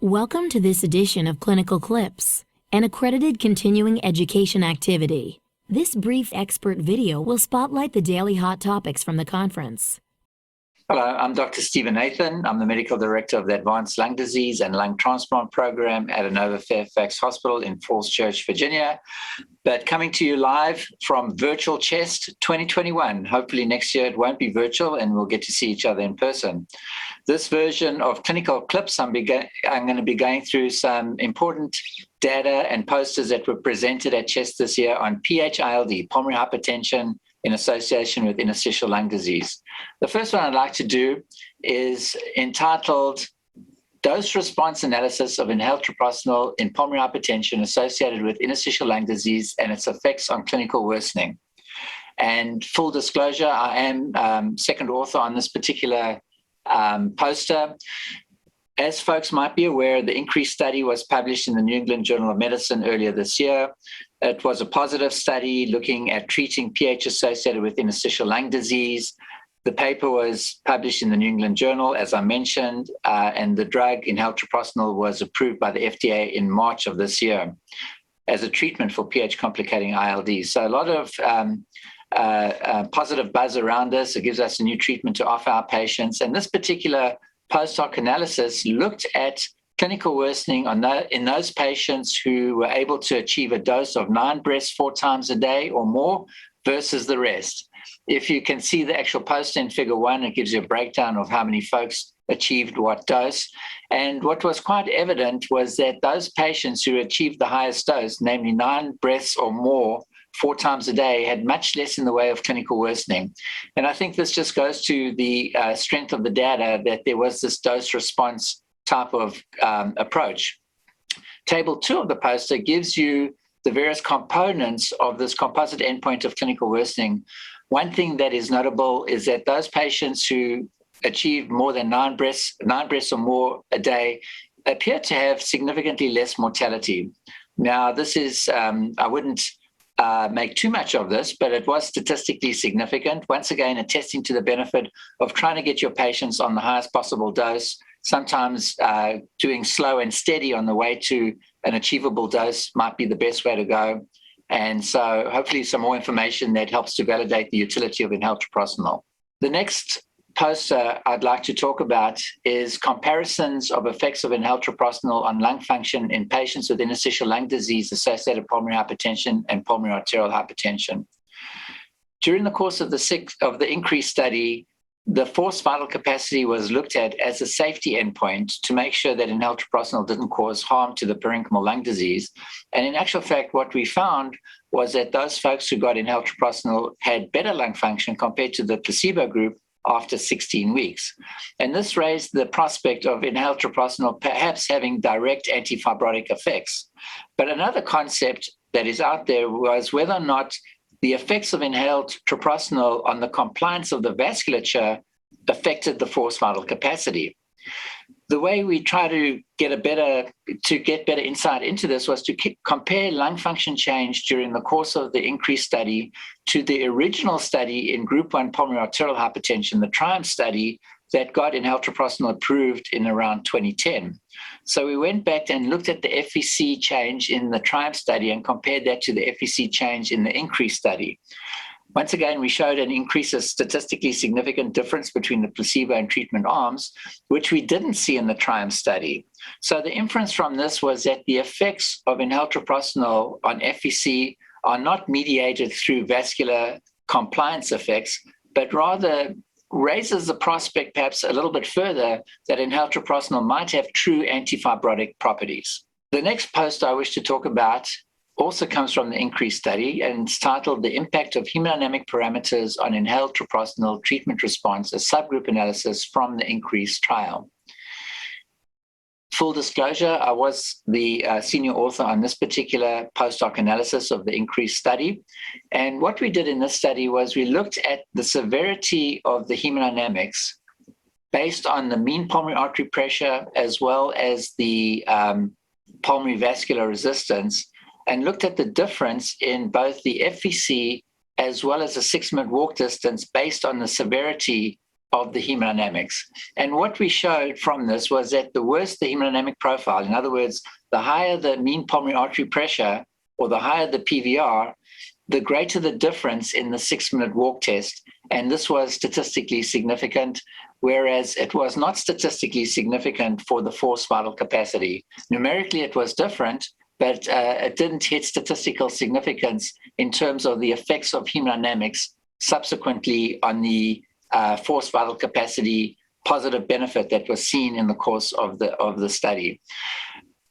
Welcome to this edition of Clinical Clips, an accredited continuing education activity. This brief expert video will spotlight the daily hot topics from the conference. Hello, I'm Dr. Stephen Nathan. I'm the Medical Director of the Advanced Lung Disease and Lung Transplant Program at Inova Fairfax Hospital in Falls Church, Virginia. But coming to you live from Virtual Chest 2021. Hopefully next year it won't be virtual and we'll get to see each other in person. This version of Clinical Clips, I'm going to be going through some important data and posters that were presented at Chest this year on PH-ILD, pulmonary hypertension, in association with interstitial lung disease. The first one I'd like to do is entitled Dose Response Analysis of Inhaled Treprostinil in Pulmonary Hypertension Associated with Interstitial Lung Disease and Its Effects on Clinical Worsening. And full disclosure, I am second author on this particular poster. As folks might be aware, the INCREASE study was published in the New England Journal of Medicine earlier this year. It was a positive study looking at treating PH associated with interstitial lung disease. The paper was published in the New England Journal, as I mentioned, and the drug inhaled treprostinil was approved by the FDA in March of this year as a treatment for PH complicating ILD. So a lot of positive buzz around this. It gives us a new treatment to offer our patients. And this particular post-hoc analysis looked at clinical worsening in those patients who were able to achieve a dose of 9 breaths 4 times a day or more versus the rest. If you can see the actual poster in figure 1, it gives you a breakdown of how many folks achieved what dose. And what was quite evident was that those patients who achieved the highest dose, namely 9 breaths or more 4 times a day, had much less in the way of clinical worsening. And I think this just goes to the strength of the data that there was this dose response type of approach. Table 2 of the poster gives you the various components of this composite endpoint of clinical worsening. One thing that is notable is that those patients who achieved more than 9 breaths or more a day appear to have significantly less mortality. Now, this is, I wouldn't make too much of this, but it was statistically significant. Once again, attesting to the benefit of trying to get your patients on the highest possible dose, sometimes doing slow and steady on the way to an achievable dose might be the best way to go. And so hopefully some more information that helps to validate the utility of inhaled treprostinil. The next poster I'd like to talk about is comparisons of effects of inhaled treprostinil on lung function in patients with interstitial lung disease associated pulmonary hypertension and pulmonary arterial hypertension. During the course of the INCREASE study, the forced vital capacity was looked at as a safety endpoint to make sure that inhaled treprostinil didn't cause harm to the parenchymal lung disease. And in actual fact, what we found was that those folks who got inhaled treprostinil had better lung function compared to the placebo group after 16 weeks. And this raised the prospect of inhaled treprostinil perhaps having direct antifibrotic effects. But another concept that is out there was whether or not the effects of inhaled treprostinil on the compliance of the vasculature affected the forced vital capacity. The way we try to get better insight into this was to compare lung function change during the course of the INCREASE study to the original study in Group 1 pulmonary arterial hypertension, the TRIUMPH study that got inhaled treprostinil approved in around 2010. So we went back and looked at the FVC change in the TRIUMPH study and compared that to the FVC change in the INCREASE study. Once again, we showed an increase of statistically significant difference between the placebo and treatment arms, which we didn't see in the TRIUMPH study. So the inference from this was that the effects of inhaled treprostinil on FVC are not mediated through vascular compliance effects, but rather raises the prospect perhaps a little bit further that inhaled treprostinil might have true antifibrotic properties. The next post I wish to talk about also comes from the INCREASE study, and it's titled The Impact of Hemodynamic Parameters on Inhaled Treprostinil Treatment Response, a subgroup analysis from the INCREASE trial. Full disclosure, I was the senior author on this particular post-hoc analysis of the INCREASE study. And what we did in this study was we looked at the severity of the hemodynamics based on the mean pulmonary artery pressure as well as the pulmonary vascular resistance, and looked at the difference in both the FVC as well as the 6-minute walk distance based on the severity of the hemodynamics. And what we showed from this was that the worse the hemodynamic profile, in other words, the higher the mean pulmonary artery pressure or the higher the PVR, the greater the difference in the 6-minute walk test. And this was statistically significant, whereas it was not statistically significant for the forced vital capacity. Numerically, it was different, but it didn't hit statistical significance in terms of the effects of hemodynamics subsequently on the forced vital capacity positive benefit that was seen in the course of the study.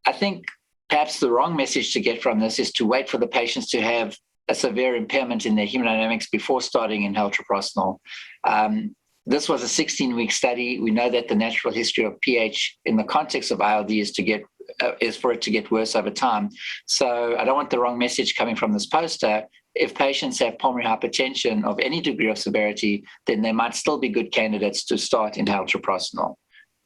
I think perhaps the wrong message to get from this is to wait for the patients to have a severe impairment in their hemodynamics before starting inhaled treprostinil. This was a 16-week study. We know that the natural history of PH in the context of ILD is for it to get worse over time. So I don't want the wrong message coming from this poster. If patients have pulmonary hypertension of any degree of severity, then they might still be good candidates to start inhaled treprostinil.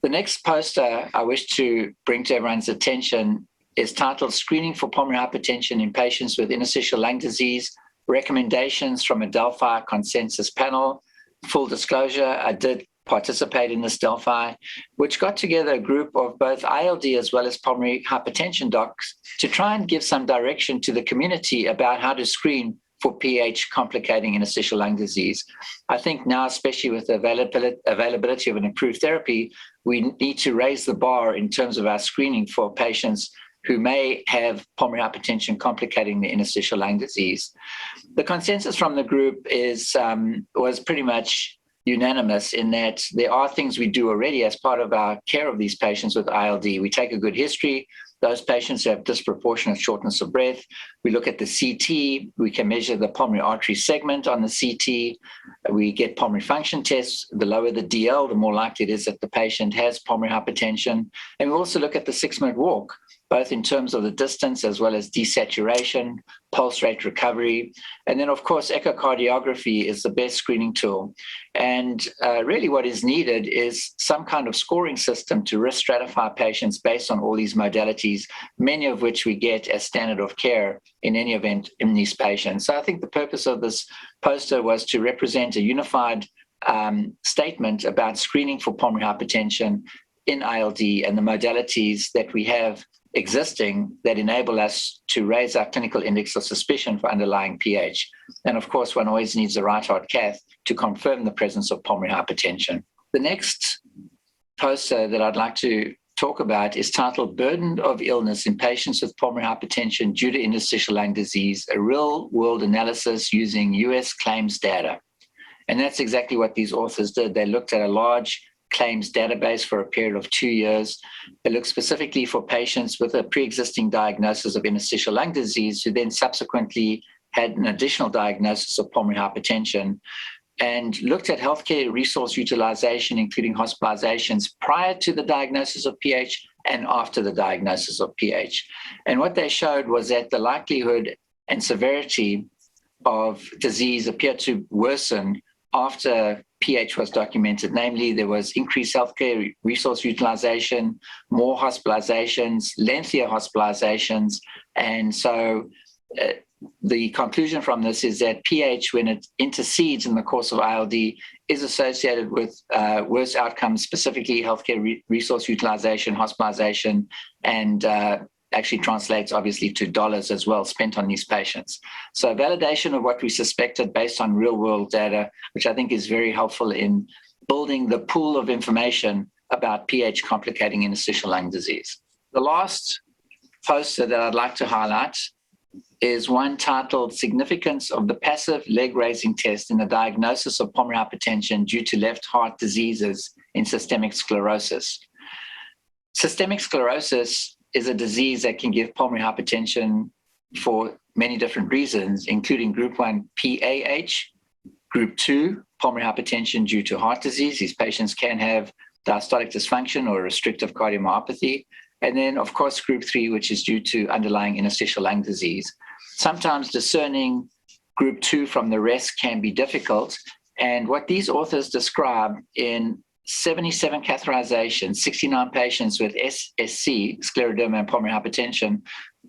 The next poster I wish to bring to everyone's attention is titled Screening for Pulmonary Hypertension in Patients with Interstitial Lung Disease, Recommendations from a Delphi Consensus Panel. Full disclosure, I did participate in this Delphi, which got together a group of both ILD as well as pulmonary hypertension docs to try and give some direction to the community about how to screen for PH complicating interstitial lung disease. I think now, especially with the availability of an improved therapy, we need to raise the bar in terms of our screening for patients who may have pulmonary hypertension complicating the interstitial lung disease. The consensus from the group was pretty much unanimous in that there are things we do already as part of our care of these patients with ILD. We take a good history. Those patients who have disproportionate shortness of breath. We look at the CT. We can measure the pulmonary artery segment on the CT. We get pulmonary function tests. The lower the DL, the more likely it is that the patient has pulmonary hypertension. And we also look at the 6-minute walk, both in terms of the distance as well as desaturation, pulse rate recovery. And then, of course, echocardiography is the best screening tool. And really what is needed is some kind of scoring system to risk stratify patients based on all these modalities, many of which we get as standard of care in any event in these patients. So I think the purpose of this poster was to represent a unified statement about screening for pulmonary hypertension in ILD and the modalities that we have existing that enable us to raise our clinical index of suspicion for underlying PH. And of course, one always needs a right heart cath to confirm the presence of pulmonary hypertension. The next poster that I'd like to talk about is titled Burden of Illness in Patients with Pulmonary Hypertension Due to Interstitial Lung Disease, a real-world analysis using US claims data. And that's exactly what these authors did. They looked at a large claims database for a period of 2 years. They looked specifically for patients with a pre-existing diagnosis of interstitial lung disease who then subsequently had an additional diagnosis of pulmonary hypertension, and looked at healthcare resource utilization, including hospitalizations prior to the diagnosis of PH and after the diagnosis of PH. And what they showed was that the likelihood and severity of disease appeared to worsen after PH was documented. Namely, there was increased healthcare resource utilization, more hospitalizations, lengthier hospitalizations. And so the conclusion from this is that PH, when it intercedes in the course of ILD, is associated with worse outcomes, specifically healthcare resource utilization, hospitalization, and actually translates obviously to dollars as well spent on these patients. So validation of what we suspected based on real world data, which I think is very helpful in building the pool of information about PH complicating interstitial lung disease. The last poster that I'd like to highlight is one titled Significance of the Passive Leg Raising Test in the Diagnosis of Pulmonary Hypertension Due to Left Heart Diseases in Systemic Sclerosis. Systemic sclerosis is a disease that can give pulmonary hypertension for many different reasons, including group 1 PAH, group 2 pulmonary hypertension due to heart disease. These patients can have diastolic dysfunction or restrictive cardiomyopathy. And then, of course, group 3, which is due to underlying interstitial lung disease. Sometimes discerning group 2 from the rest can be difficult. And what these authors describe in 77 catheterizations, 69 patients with SSC, scleroderma and pulmonary hypertension,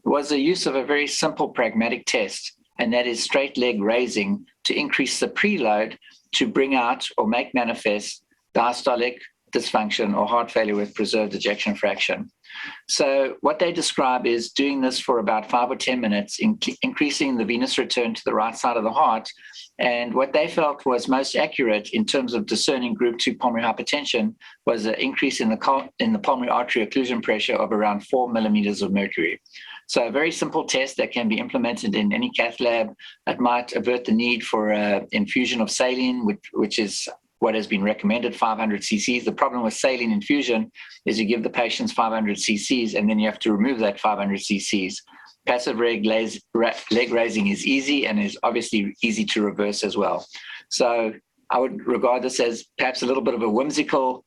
was the use of a very simple pragmatic test, and that is straight leg raising to increase the preload to bring out or make manifest diastolic dysfunction or heart failure with preserved ejection fraction. So what they describe is doing this for about 5 or 10 minutes, increasing the venous return to the right side of the heart. And what they felt was most accurate in terms of discerning group 2 pulmonary hypertension was an increase in the pulmonary artery occlusion pressure of around 4 millimeters of mercury. So a very simple test that can be implemented in any cath lab. It might avert the need for infusion of saline, which is what has been recommended, 500 cc's. The problem with saline infusion is you give the patients 500 cc's and then you have to remove that 500 cc's. Passive leg raising is easy and is obviously easy to reverse as well. So I would regard this as perhaps a little bit of a whimsical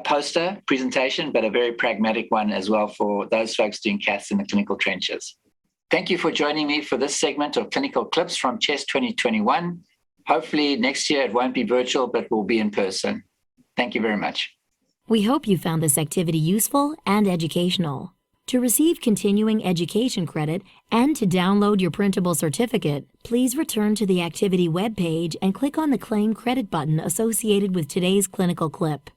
poster presentation, but a very pragmatic one as well for those folks doing caths in the clinical trenches. Thank you for joining me for this segment of Clinical Clips from CHEST 2021. Hopefully next year it won't be virtual, but will be in person. Thank you very much. We hope you found this activity useful and educational. To receive continuing education credit and to download your printable certificate, please return to the activity webpage and click on the Claim Credit button associated with today's clinical clip.